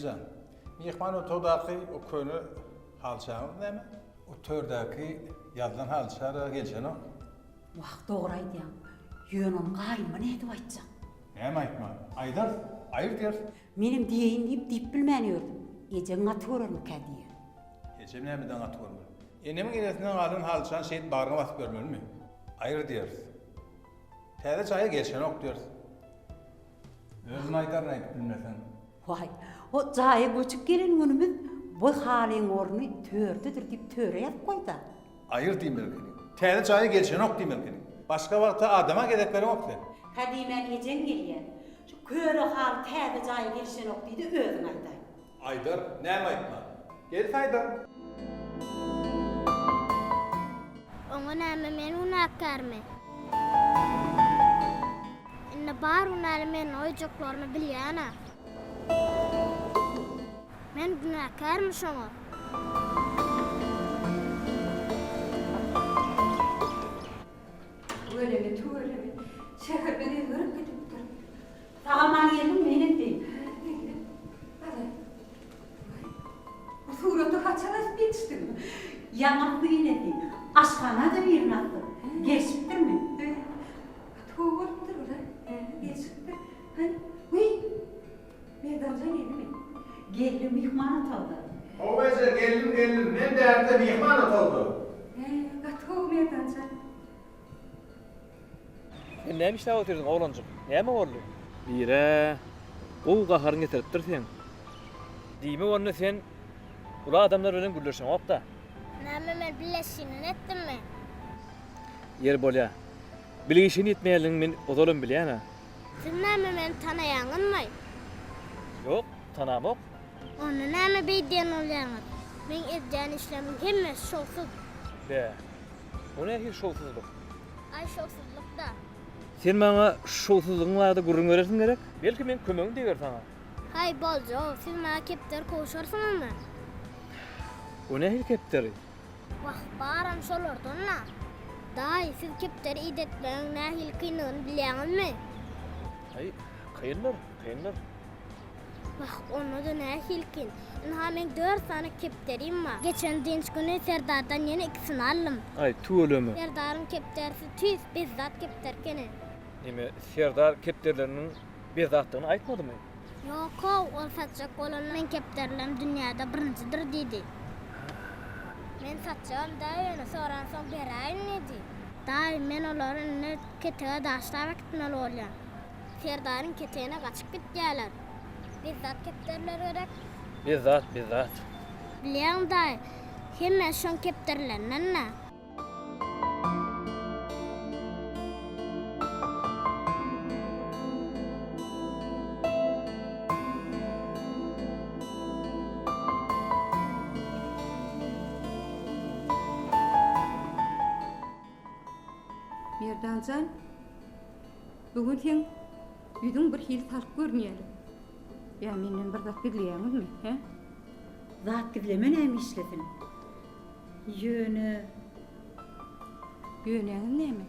Bircan, mihman otodaki o köyünü halçağın değil mi? O tördaki yazılan halçağa gelsen o. Vaq doğraydı ya. Yönün qayımı ne edip aytacağım? Hem aytma, Aydar, ayır der. Benim diyeyin deyip bilmeni ördüm. Ecen atı görürüm kadiye. Ecem nemeden atı görmür. Enemin elesinden alın halçağın şeyin bağrına basıp görmür mü? Ayır der. Tede çaya gelsen ok der. Özün Aydar ne bilmesen. Vay, o cahaya göçüp gelen günümüz bu halin ornu tördüdür deyip töre yapıp koydu. Ayır diyeyim elkeni. Tede çaya gelsen ok diyeyim elkeni. Başka vakti adama gedeklerim ok der. Kadimen ecen geliyen. Şu körü hal tede cahaya gelişen ok deydi özün ayday. Aydar, ne aytma? Gel Aydar. Ona näme men unakarmy? Inne bar unaly men oyjoklarmy bilýäna. Men gunakarmy şoňa? Öyle şehirden ezberip gidip dur. Sağaman yerim benim değil. Bu suratı kaçaraz geçtim. Yanaklı yine değil. Aşkana da bir nasıl. Geçiptir mi? Tuğurttur ulan. Geçiptir. Hani? Uy! Meydanca geldi mi? Geldi mihman atıldı. O becer geldim. Ne derde mihman atıldı. Gatı meydanca. Sen näme işläp oturdyň oglanjyk? Näme boldy? Bire, gowy gaharyň getiripdir sen. Diýme onu sen ula adamlar bilen gülleşiň okda. Näme men bileşini etdimmi? Yer bolýa. Bilgişini etmeýärliň men odalym bilýän. Sen näme men tanaýaňynmy? Ýok, tanamok. Onu näme beýden bolýaňyz? Men edýän işlemiň hemmesi şoksuz. Be. O näme şowsuzlyk? Ay şoksuzlukda. Sen maňa şowsuzlygyň barada gurrun berersiň gerek. Belki men kömegiň diýer sana. Hay boljo, siz maňa kepder koşarsyňyzmy? O näme kepderi? Wah, baram şolardanla. Daý siz kepderi idetleň nähil kynygyny bilýäňizmi? Ay, kynlar. Wah, onu da nähilkin. Inha men 4 tane kepderim var. Geçen dinç günü Serdar'dan yine ikisini aldım. Ay, tuğulömü. Serdar'ın kepdersi tüys, bizzat kepderkeni. Nime, Serdar kepderlerinin bir zatdygyny aýtmadymy? Yok, o satacak olan men kepderlem dünyada birincidir dedi. Men satacağım da öyle soran son berayn dedi. Daý men olaryň ne ketege daşlap gitmeli bolýar. Serdar'ın ketene gaçyp gitýärler. Bizzat kepderler gerek. Bizzat. Bilýän daý, hemme şoň kepderlerinden. Merdancan, bugün sen ýüzüň bir hili tark görnýär. Ya menden bir zat bilýärmi, he? Zat gizleme näme işledin? Yönü. Ýöneňiz näme?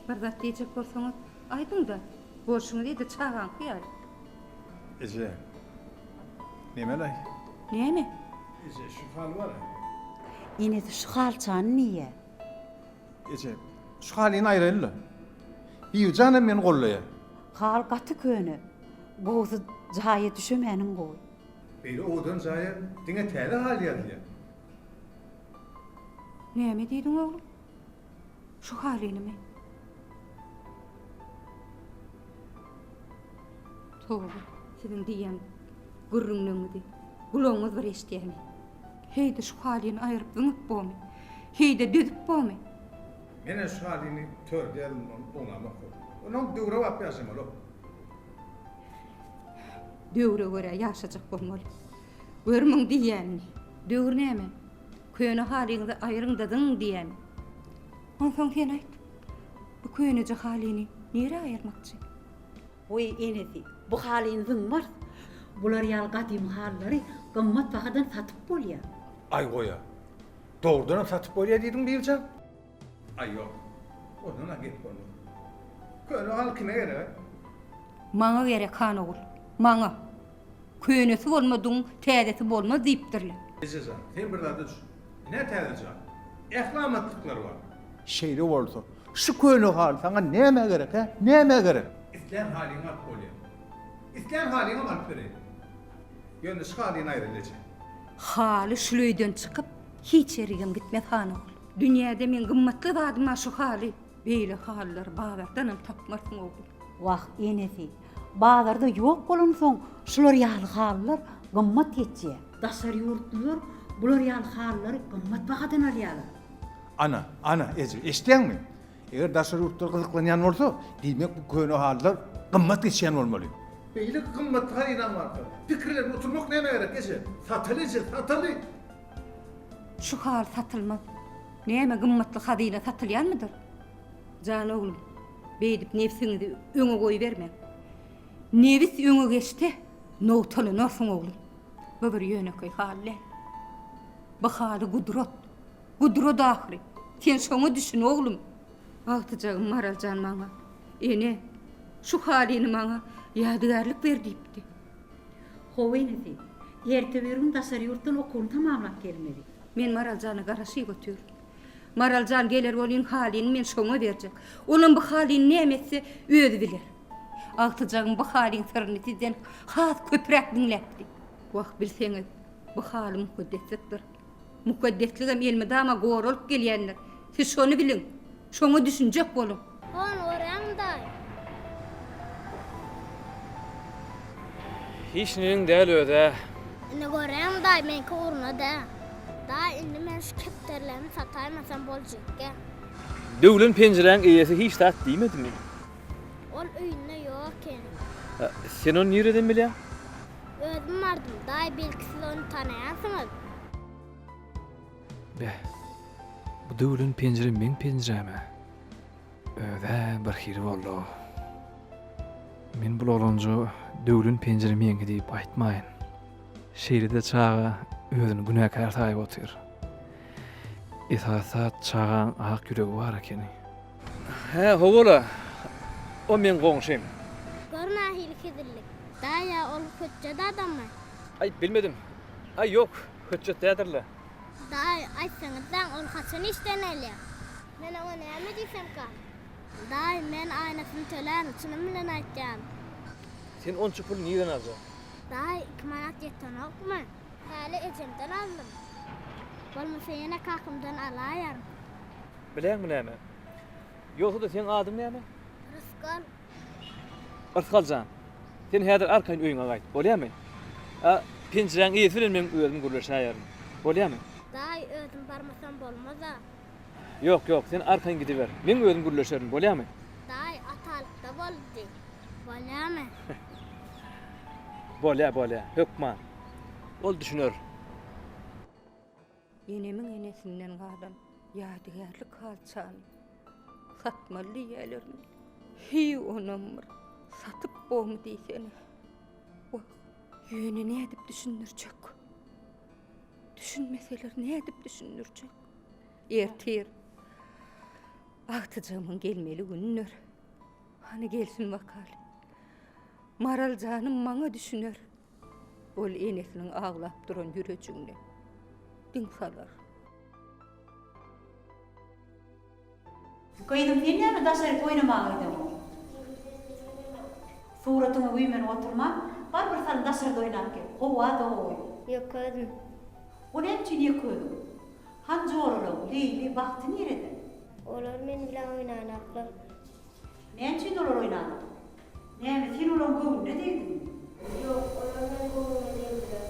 Bir zat diýjek bolsaňyz, aýdyň da, bolşuňy diýdi çağan ýar. Ece. Nemelay? Näme? Ece şu hal var. Yine de şu halçanı niye? Ece, şu halini ayrılı. Bir canım men gollaýar. Hal gatı könü. Gozu cahaya düşemenin goy. Biri odan zaya dine tele hal ýadyr. Näme diýdiň oglum? Şu halinimi? Toğru, sizin diýen gurrunluňyzy, gulaňyz bir eşdýärmi? Heýde şu halini aýryp zyňyp bolmy? Heýde düzüp bolmy? Mene şu halini törden onamak. Onun döwre wap ýaşamaly. Döwre göre ýaşajak bolmaly. Görmeň diýän. Döwür näme? Köýne haliňizi aýryňdadyň diýän. Onsoň sen aýt. Bu köýnejek halini nere aýyrmakçy? Oy enesi, bu halin zıngmar. Bular ýal gadim hallary gymmat bahadan satyp bolýar. Ay goýa. Doğrudan satyp bolýar diýdiň Bircan. Ay ýok. Ondan git bolu. Köýne hal kime gerek? Maňa gerek han ogul. Maňa. Köynesi bolmadyň, täzesi bolmaz diýipdirler. Ececan, sen bir daha düş. Ne teyzecan? Ehlamatlıklar var. Şeyde olsa, şu köylü hal sana neme gerek he? Neme gerek? İslam halini alıp oluyor. İslam halini alıp vereyim. Yönde şu halini ayrılacak. Haly şüleýden çykyp hiç ýerigem gitmez hany ol. Dünýäde men gymmatly zadyma şu haly, beýle hallar bagardan tapmarsın oğlum. Wah enesi. Bazarda ýok bolan soň şular ýaly hallar gymmat geçýär. Daşar ýurtlar bular ýaly hallary gymmat bahadan alýarlar. Ana, Ece, eşitýän mi? Eger daşary urtlar gyzyklanýan bolsa, diýmek bu köýnü hallar gymmat geçýän bolmaly. Beýle gymmat haýran bardy. Pikirler oturmak neme gerek Ece? Satyly. Şu hal satylmaz. Näme gymmatly hadyna satylýanmydyr? Jan oğlum, beýdip nefsiňizi öňe goýberme. Nefis öňe geçdi, nowtalanarsyň oğlum. Bu bir ýöneköy halle. Bu haly gudrat ahry. Sen şoňa düşün oğlum. Altyjagym Maraljan maňa, ene, şu halyny maňa ýadygarlyk ber diýipdi. Howa enesi. Ertebergün daşar ýurtdan okuwyny tamamlap gelmedi. Men Maraljan'a garaşy götür. Maraljan geler bolýan halyny men şoňa berjek. Onun bu halyny nämesi özü biler. Altyjagym bu halyň syryny sizden has köprek dinläpdi. Wagt bilseňiz, bu haly mukaddeslikdir. Mukaddesligem elme dama gorulup gelýänler. Siz şonu bilin. Şoňa düşünjek bolun. On oram da. Hiç neyin däl öde. Ne görem da men kurna da. Da indi men şu kepterlerimi sataymasam boljak. Döwlün penjireň eýesi hiç tat diýmedimi? Ol öýünde ýok ken. Sen onu ýereden bilýän? Özüm bardım. Da belkisi onu tanaýarsyňyz. Be. Bu döwlün penjire men penjireme. Öde bir hiri boldy. Men bu olanjy döwlün penjire meňe diýip aýtmaýyn. Şeýrede çağa özüni günäkär taýyp otyr. Esasat çağan ak ýüregi bar ekeni. He, hogola. O men goňşym. Görnä hilkidirlik. Da ya ol köçede adammy. Ay bilmedim. Ay yok. Höçet dädirler. Da aýtsaňyzdan ol haçan işden elýär. Men ona näme diýsem ka? Da men aýnasyny tölen üçin bilen aýtjam. Sen onça pul niýeden aljaň? Da 2 manat ýeten okmy? Häli ejemden aldım. Bolmasa ýene kakymdan alaýarm. Bileňmi näme? Ýoksa da sen adyň näme? Rıskal. Arkaljan. Sen häzir arkaň öýüňe gaýt. Bolýarmy? Penjireň ýeti bilen men özüm gürleşäýärm. Bolýarmy? Da özüm barmasam bolmaz a. Yok, sen arkaň gidiber. Men özüm gürleşerim. Bolýarmy? Da atalykda boldy. Bolýarmy? Bolýa. Hökman. Ol düşünür. Enemiň enesinden galan ýadygarlyk halçany. Satmaly ýerlerini. Hi onamyr. Satyp bolmy diýsene. O ýöne ne edip düşünürjek? Düşünmeseler ne edip düşünürjek? Ertir. Agtyjamyň gelmeli günler. Hani gelsin bakaly. Maraljanym maňa düşünür. Ol enesiniň ağlap duran ýüregiňe diň salar. Koydum sen näme daşary oýnamagydy? Suratyňa güýmen oturma, bar bir sal daşarda oýnap gel. Howa da oý. Yok özüm. O näçe ýeködüm? Han jorlaw, leýli bagty nerede? Olar men bilen oýnanaklar. Näçe dolar oýnady? Näme sen olam göwünde diýdin? Yok, olar men göwünde diýdiler.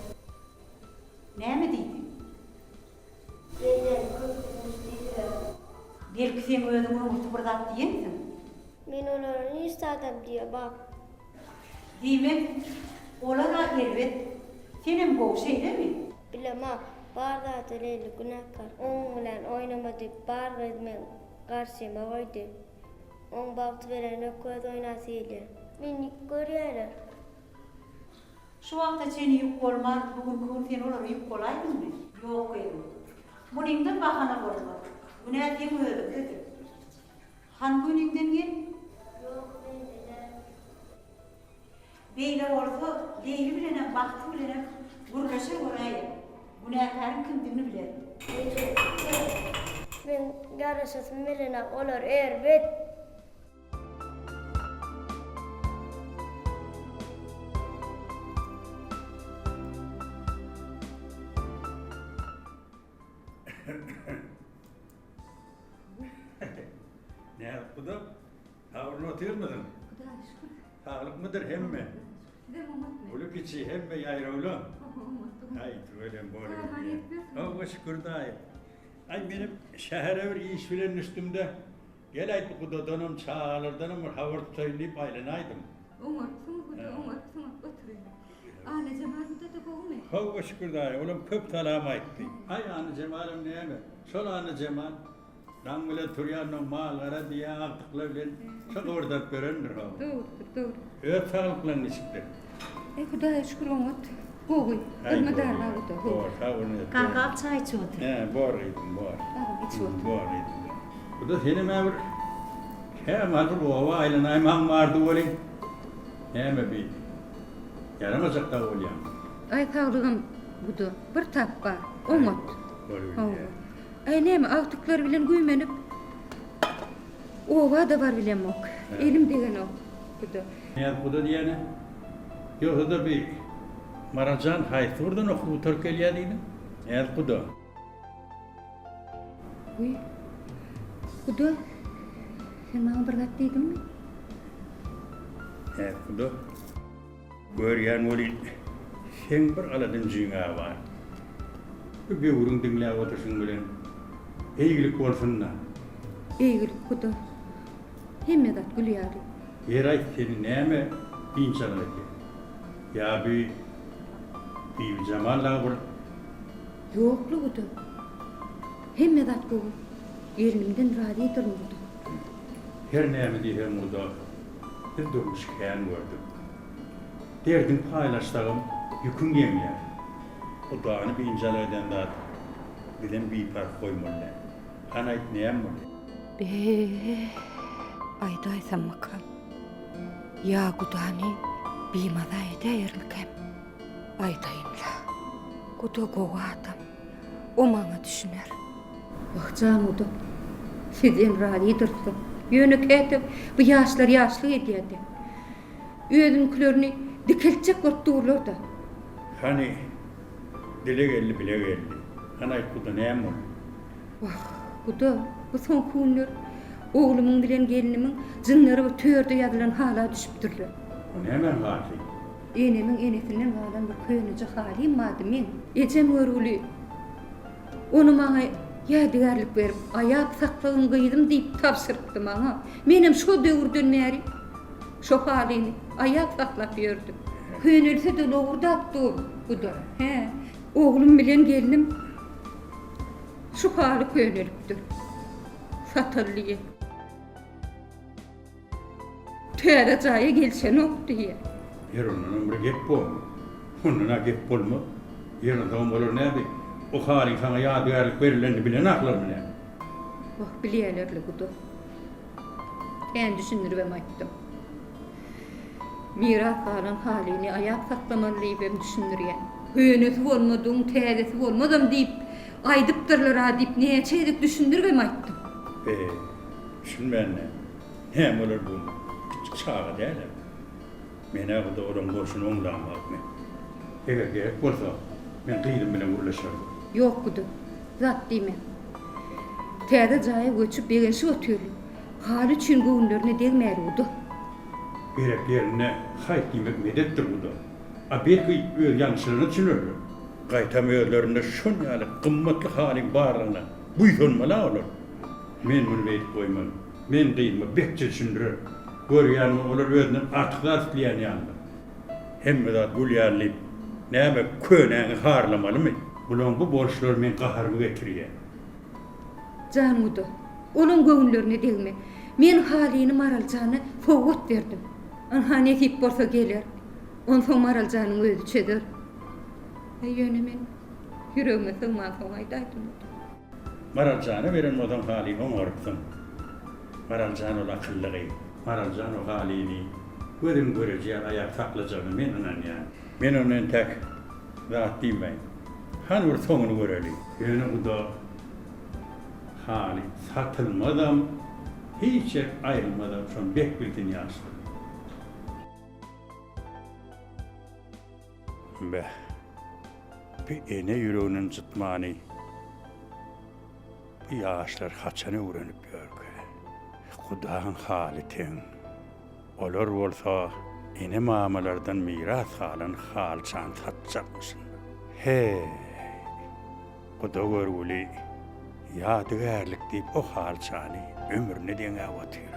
Näme diýdin? Benden köpüň diýdiler. Belki sen özüň öňüňde bir zat diýensiň. Men olary niýe adam diýe bak. Diýmek, olara elbet senem gow şeýdemi? Bilema, barda teleli günäkar. Oň bilen oýnama diýip barda men garşyma goýdy. Oň bagty bilen ököz oýnasy. Men görýärler. Şu wagtda seni ýük bolmaz, bugun gün sen olary ýük bolaýdyňmy? Ýok edim. Muningden bahana bolmaz. Bu näde ýöňüňde dedi. Han güningden gel. Yok, men de. Beýle bolsa, Leyli bilen Bahtı bilen gurlaşa gorayı. Günahkarın kimdigini bilen. Men garasasın birine olar erbet. Ne yaptı da? Tavrını otuyor musun? Hudaý şükür. Sağlık mıdır hemme? Sizem umutmy. Ulu kiçi hemme yayrıvlu. Ay öyle böyle. O şükür dayı. Ay benim şehre bir iş filan üstümde. Gel ayt bu kudadanım çağalırdan ama havur söyleyip aylanaydım. Umartsın huda, umartsın oturuyor. Ana Cemal huda da boğumy. Hava şükür dayı. Oğlum köp talama etti. Ay anı Cemal'im ne mi? Sol anı Cemal. Rangmile Turyan'ın mağlara diye aktıkla bilen çok orada görünür hava. Doğru. Öp sağlıklarını çıktı. Hudaýa şükür umut. Boğuy. Ölmedarlar huda. Bor, havunu. Kanka çay içiyordu. He, bor idim, bor. İçiyordu. Bor idim. Bu da senin mevr. He, malbur bu hava aylanayman vardı olayım. He mi bir? Yaramazak da olayım. Ay sağlığım budu. Bir tappa. Umut. Böyle Ay näme awtyklar bilen güýmenip owa da bar bilen mok. Elim degen o. Budu. Ne bu da diyene? Yok da bir Maracan hayt oradan okudu Türkiye'ye değil. Ne bu da? Uy. Budu. Sen maňa bir gat diýdimmi? Ne bu da? Görýän boli sen bir aladyn jyňa bar. Bir urun dinläp otursun bilen. Eýgilik bolsun da. Eýgilik budu. Hemme gat gülýär. Yeray seni näme pinçaladı? Ya bir Cemal'la bul. Ýoklu budu. Hemme gat gowy. Ýerimden rady durmady. Her näme diýen muda. Bir durmuş kän gördüm. Derdin paylaştığım yükün gemler. O dağını bir inceleyen da bilen bir park koymalı. Ana itneyen mi? Be. Ayda aysam makam. Ya gudani bimada ederlikem. Aydayınla. Guda gowa adam. O maňa düşüner. Bakjam udu. Sizem rady dursun. Ýöne ketip bu ýaşlar ýaşly edýärdi. Özünkülerini dikelçek gortdurlar da. Hani dile geldi bile geldi. Ana kuda näme mi? Guda bu son kunlar oğlumun bilen gelinimin jynlary bu törde ýadylan hala düşüpdirler. O näme hali? Enemin enesinden galan bir köýnüji halim mady men. Ejem görüli. Onu maňa ýadygarlyk berip, aýap saklagyň gyýdym diýip tapşyrpdy maňa. Menem şo döwürden bäri şo halini aýap saklap ýördüm. Köýnülse de lowurdapdy buda. He, oğlum bilen gelinim şu haly köýnülipdir. Satylly. Töre jaýa gelsen ok diýe. Yer onun bir gep bol. Onuna gep bolma. Yer onun bolur näbi? O halin sana ýadygarlyk berilerini bilen aklar bilen. Bak bilýärlerli budu. Ben düşünürüm aýtdym. Miras kalan halini aýap saklamaly ben düşünürýän. Höýnesi bolmadyň, täzesi bolmadym diýip aýdypdyrlar ha diýip näçe edip düşünürüm aýtdym. Düşünmänne. Hem olur bu. Çağa däle. Mene bu oran boşun oňlanmak men. Eger gerek bolsa men gyýdym bilen gurlaşarym. Ýok budu. Zat diýme. Täze jaýa göçüp begenşi ötürli. Haly üçin göwnlerine degmäli budu. Gerek yerine hayt demek medettir bu da. A belki öz ýançylygyny düşünür. Gaýtam özlerinde şon ýaly gymmatly halin barlygyna buýsanmala olur. Men bunu beýip goýmam. Men diýme bekçe düşündirer. Görýän olar özünden artyklar isleýän ýaly. Hemme zat gülýärli. Näme köneňi harlamalymy? Bulan bu bolşlar men gaharymy getirýär. Jan budu. Onun göwnlerine degme. Men halini Maralcany fowgat berdim. Anhane hip bolsa geler. On soň Maralcanyň özü çeder. Ýöne men ýüregime sığman soň aýdaýdym. Maralcany beren modan halyny oňarpsyn. Maralcan ol akyllygy. Maralcan o halini gözüm göreceği ayak saklayacağını men anan yani. Men onun tek rahat değilim. Han vur sonunu görelim. Yani bu da hali satılmadan, hiç yer ayrılmadan son bek bildin yazdı. Be, bir ene yüreğinin zıtmani, bir yağışlar haçanı uğranıp yörgü. Kudağın hali ten, olur olsa ene mamalardan miras halan halçan satacak mısın? Hey, kuda görgülü, yadıgarlık deyip o halçanı ömrüne dene avatıyor.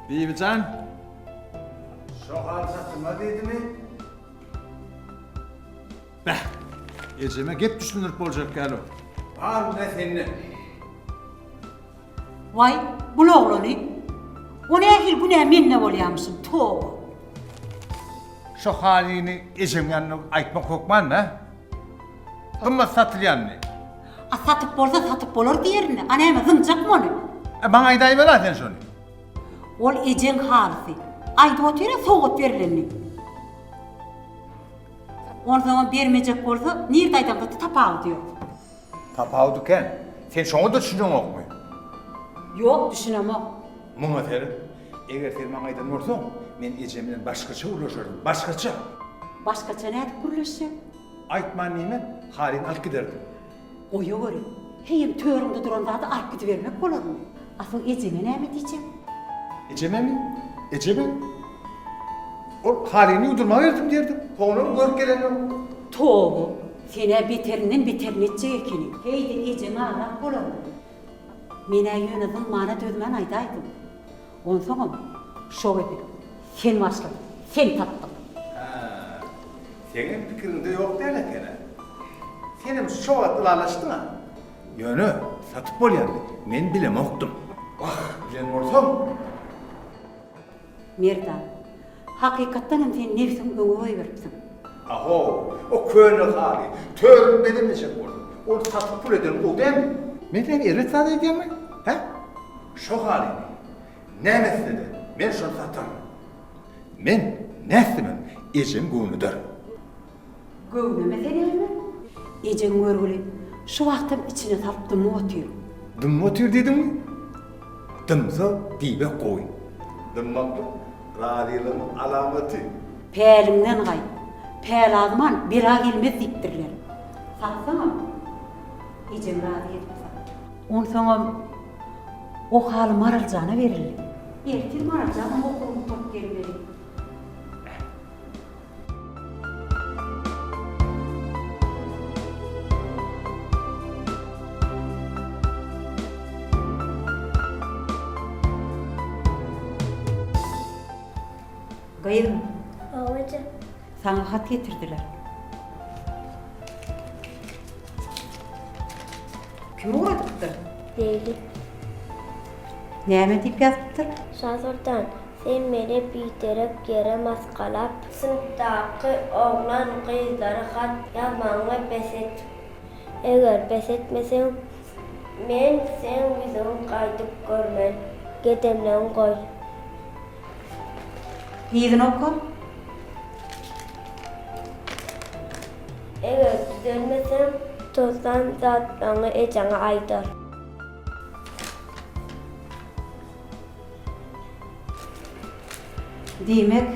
Bibican. Şu hal satılma dedi mi? Beh, Eceme gep düşünürüp olacak galo. Var ne seninle? Vay, bu ne oğlanı? O ne ehil, bu ne minne olayamsın, toğu. Şu halini Ecem yanına aytma korkman ne? Kımma satılayan ne? A satıp bolsa satıp bolur diyerini, anayma zıncak mı onu? Bana aydayı ver sen şunu. Ol ecen halisi, ayda otuyor soğut verileni. Onu zaman vermeyecek bolsa, nirdaydan da tapağı diyor. Tapağı duken, sen şunu da düşünün okmuyor. Yok, düşünemem. Muna teri, eğer sen bana aydan olsan, ben Ecem'den başkaça ulaşırdım, başkaça. Başkaça ne edip kuruluşu? Aytman nimen, halini alıp giderdim. O yok öyle. Heyim törümde duranda da ark gidivermek olur mu? Asıl Ecem'e ne mi diyeceğim? Ecem'e mi? Ecem'e? O halini uydurma verdim derdim. Konumu görüp gelen yok. Toğu, sene beterinden beterini edecek ekeni. Heydi Ecem'e arak olur mu? Mene yönüdüm mana dözmen aydaydım. Ondan sonra şov edip, sen başladın, sen tattın. Senin fikrinde yok değil gene. Senin şu atılarlaştın ha. Yönü satıp ol yani. Men bilem oktum. Ah, bilen olsam. Merdan, hakikatten hem sen nefsin öňe koyberipsin. Aho, o köyünü hali. Törün bedemeyecek oldu. Onu satıp pul edelim, o değil mi? Men de eret sadı edeyim mi? He? Şu halini. Ne mesele? Men şunu satarım. Men neslimim? Ecem gönüdür. Göğüne mesele mi? Ecen görgülü, şu vaktim içine salıp dımmı otuyor. Dımma otur dedin mi? Dımsa dibe koy. Dımmaklı radiyalığın alameti. Pelimden gay, pel azman bira gelmez diptirler. Satsana mı? Ecen razı etmesen. Ondan sonra o halı maralcana verilir. Ertir maralcana okulun top gelmeli. Gayırım, Hocam. sana hat getirdiler. Kim uğradıktır? Değil. Näme dip yazıptır? Şazırdan sen beni biterip yere maskalap sınıftaki oğlan kızları hat yapmağına beset. Eğer besetmesen men sen yüzün kaydıp görmen. Gedemden koy. Yiğidin oku. Eğer düzelmesen tozdan zatlarını ecana aydır. Demek,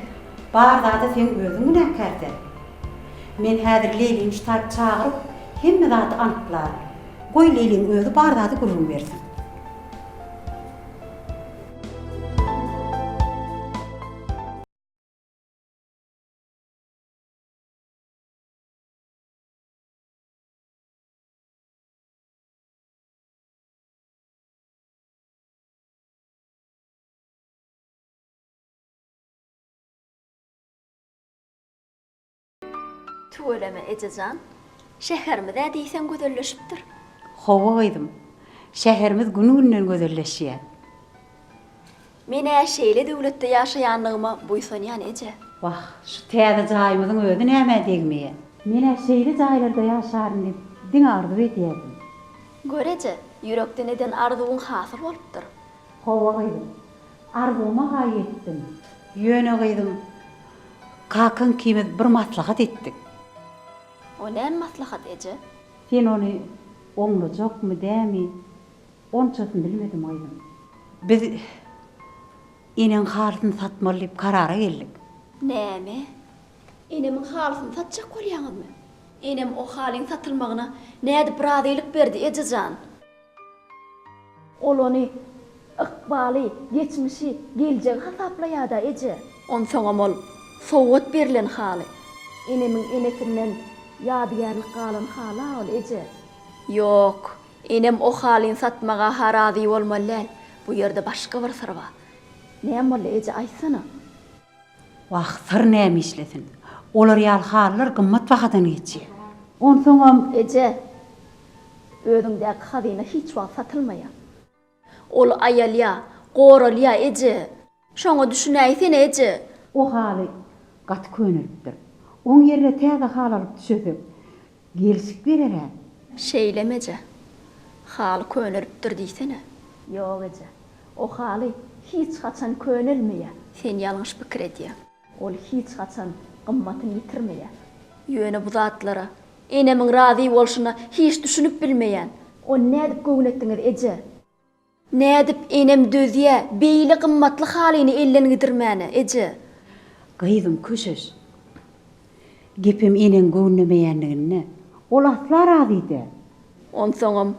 bardağı sen özün günahkarda. Men häzir Leyli'ni şutarıp çağırıp, hemme zatı anıtlar. Goy Leyli'nin özü bardağı gurrun versin. Tuğlama Ececan, şehirmide deysen gözelleşipdir. Hova gıydım. Şehirimiz günü-günden gözelleşiyor. Mene şeýle döwletde ýaşaýanlygyma buýsanýan Ece. Vah, şu täze jaýymyzyň özü näme degmeýe. Mene şeýle jaýlarda ýaşarym diýip diň arzu edýärdim. Görece, yürekde neden arzuun hasıl bolupdyr. Hova kıydım. Arzuma gay ettim. Yöne kıydım. Kakın kimiz bir maslahat ettik. O näme maslahat Ece? Sen onu oňlajak mı dämi? Onçasını bilmedim aýdym. Biz inen halyny satmalyp karara geldik. Näme? Enemin halysyny satjak bolýaňyzmy? Enem o halyň satylmagyna nädip razylyk berdi Ejejan? Ol ony ykbaly, geçmişi, geljegi hasaplaýada Eje. On soňam ol sowgat berilen haly. Enemin enesinden ýadygarlyk galan hala ol Eje. Yok, enem o halyny satmaga harazy bolmaly. Bu ýerde başga bir sır bar. Näme bol Eje aýsana? Wah, sır näme işlesin? Olar ýal hallar gymmat wagtdan geçýär. On soňam Ece, özüňdäki hazyna hiç wagt satylmaýar. Ol aýalýa, goralýa Ece. Şoňa düşünäýsen Ece. o haly gat könülipdir. Oň ýerine täze hal alyp düşesek, gelişik bererä. Şeylemece. Hal könülipdir diýsene. Ýok Ece. O haly hiç haçan könülmeýär. Sen ýalňyş pikir edýär. Ol hiç haçan gymmatyny ýitirmeýär. Ýöne bu zatlara enemin razy bolşuna hiç düşünüp bilmeýän. O nädip göwnetdiňiz Ece? Nädip enem dözýä beýle gymmatly halyny elden gidirmäne Ece? Gıydım köşeş. Gepim enen göwnümeýändigini. Ol asla razydy. On soňam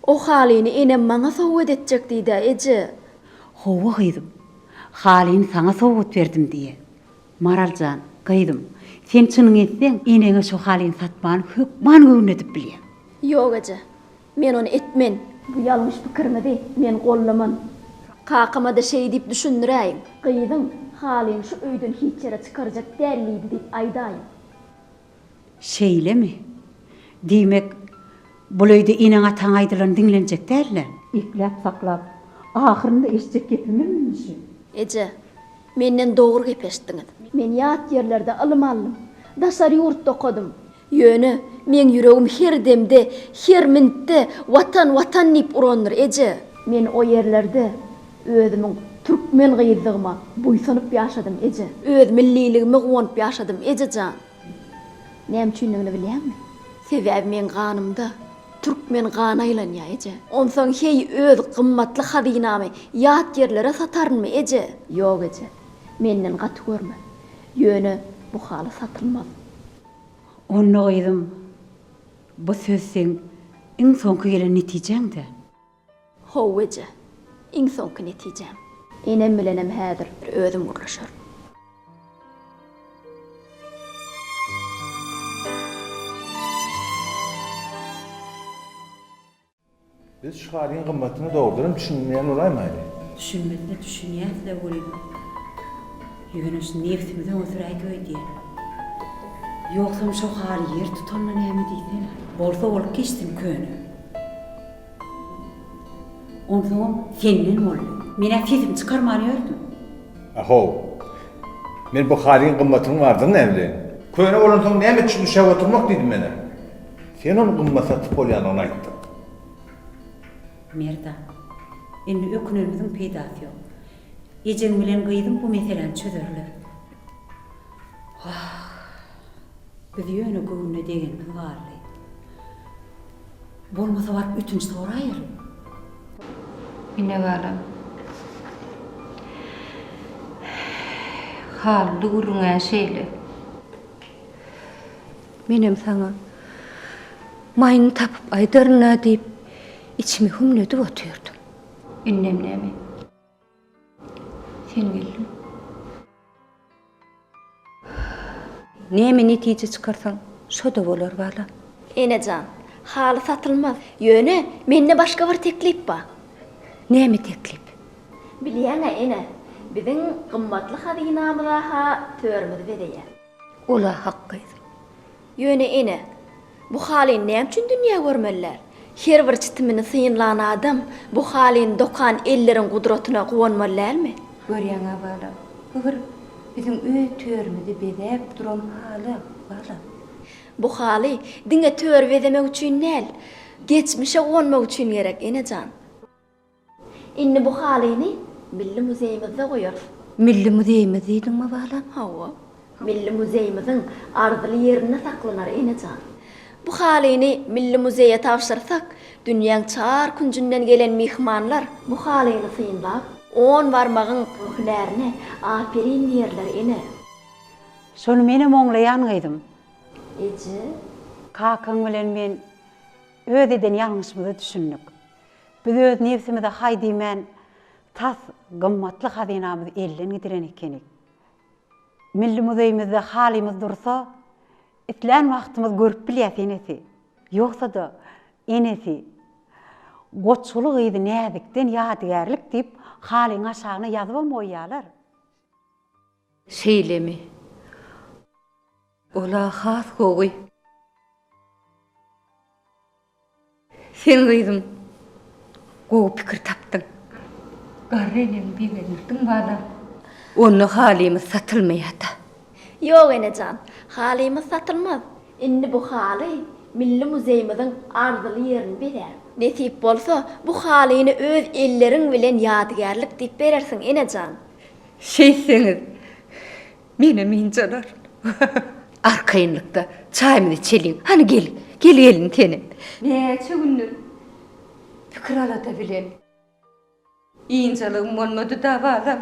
o halyny enem maňa sowgat etjek diýdi Ece. Howa gıydım. Halyny saňa sowgat berdim diýe. Maraljan, gıydım. Sen çynyň etseň, enege şu halyny satman hökman göwnedip bilýär. Ýok Ece. Men onu etmen. Bu ýalňyş pikirmedi. Men gollaman. Kakama da şey diýip düşündiräýin. Gıydyň halyň şu öýden hiç ýere çykarjak dälliýdi diýip aýdaýyn. Şeyle mi? Diýmek, bul öýde inen ataň aýdylan diňlenjek dälle. İklap saklap, ahyrynda eşjek gepimmi şu? Ece, menden dogry gepeşdiňiz. Men ýat ýerlerde ilm aldym. Daşary ýurtda okudum. Ýöne, men ýüregim her demde, her mintde watan watan diýip urandyr Ece. Men o ýerlerde özümiň türkmen gyýdygyma buýsanyp ýaşadym Ece. Öz milliligimi gowunyp ýaşadym Ejejan. Näme üçindigini bilýärmi? Sebäbi men ganymda türkmen gany aýlanýar Ece. Onsoň hey öz gymmatly hazynamy ýat ýerlere satarmy Ece? Ýok Ece. Menden gaty görme. Ýöne bu haly satylmaz. Onu gıydım. Bu söz sen iň soňky gelen netijeňde. How Ece. Iň soňky netijem. Enem bilenem häzir özüm gurlaşar. Biz şu halyň gymmatyny dogrudan düşünmeýän olaýmaýly. Düşünmedi düşünýär de bolýar. Ýöneş nefsimizden oturay köýdi. Ýoksa şu haly yer tutanma näme diýsen, bolsa bolup geçdim köni. Onsoň senden bol. Mene sesim çykarmaýardym. Aho. Men bu halyň gymmatyny bardyň näme? Köne bolansoň näme üçin düşäp oturmak diýdim mene. Sen onu gymmat satyp bolýanyny aýtdym. Merda. Endi ökünümizin peýdasy ýok. Ejen bilen gıydım bu meseleni çözerler. Biz ýöne göwüne degen barly. Bolmasa barp üçünçi soraýar. Mine balam. Haldy gurunga şeýle. Menem saňa maýny tapyp aýdaryna diýip içimi hümledip oturdum. Innem näme? Sen geldin. Näme netije çykarsaň, şo da bolar bala. Enejan, haly satylmaz. Ýöne, mende başga bir teklip bar. Näme teklip? Bilýäňe ene, biziň gymmatly hazynamyza ha törmüz berýär. Ola haqqy. Ýöne ene, bu halyň näme üçin dünýä görmeliler? Her bir çitimini syýynlan adam bu halyň dokan ellerin gudratyna gowunmalyarmy? Görýäňe bala. Hır bizim öý törmüde bedäp duran haly bala. Bu haly diňe tör bedemek üçin näl? geçmişe gonmak üçin gerek enejan. Inni bu halyny milli muzeyimizde goýarys. Milli muzeyimiz diýdiňmi balam? Hawa. Milli muzeyimizin ardyly ýerine saklanar enejan. Bu halyny milli muzeýe tapşyrsak, dünýäň çar küncünden gelen mihmanlar bu halyny syňlap, 10 barmagyň hünärine aperin diýerler ene. Şonu menem oňlaýan gyýdym. Ece, Kakan bilen men öz eden ýalňyşmyzy düşündik. Biz öz nefsimize hay diýmän tas gymmatly hazynamyzy elden gidiren ekenik. Milli muzeyimizde halimiz dursa, itlen wagtymyz görüp bilýär enesi. Ýoksa da enesi goçuluk ýydy näzikden ýadygärlik diýip halyň aşagyna ýazyp moýýarlar. Şeýlemi? Ola has gowy. Sen gyýdym. Gowy pikir tapdyň. Garrenem bilenirdiň bana. Onu halimiz satylmaýata. Yok enecan, halymy satylmaz. Indi bu haly milli muzeyimizin ardyly ýerini berer. Nesip bolsa bu halyny öz elleriň bilen ýadygärlik diýip berersiň enecan. Şeyseniz, menem inceler. Arkaynlıkta çayımı içelim. Hani gelin tenim. Neçe gündür fikir alata bilen. İnceliğim olmadı da balam.